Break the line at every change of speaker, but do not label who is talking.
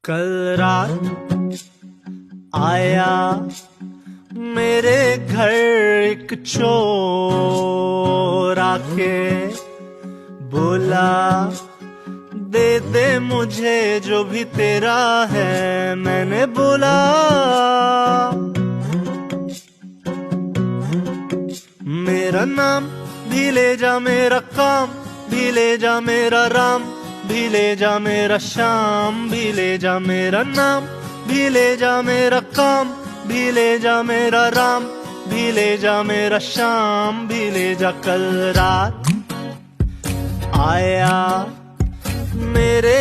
कल रात आया मेरे घर एक चोर आके बोला, दे दे मुझे जो भी तेरा है। मैंने बोला, मेरा नाम भी ले जा, मेरा काम भी ले जा, मेरा राम भी ले जा, मेरा श्याम भी ले जा। मेरा नाम भी ले जा, मेरा काम भी ले जा, मेरा राम भी ले जा, मेरा श्याम भी ले जा। कल रात आया मेरे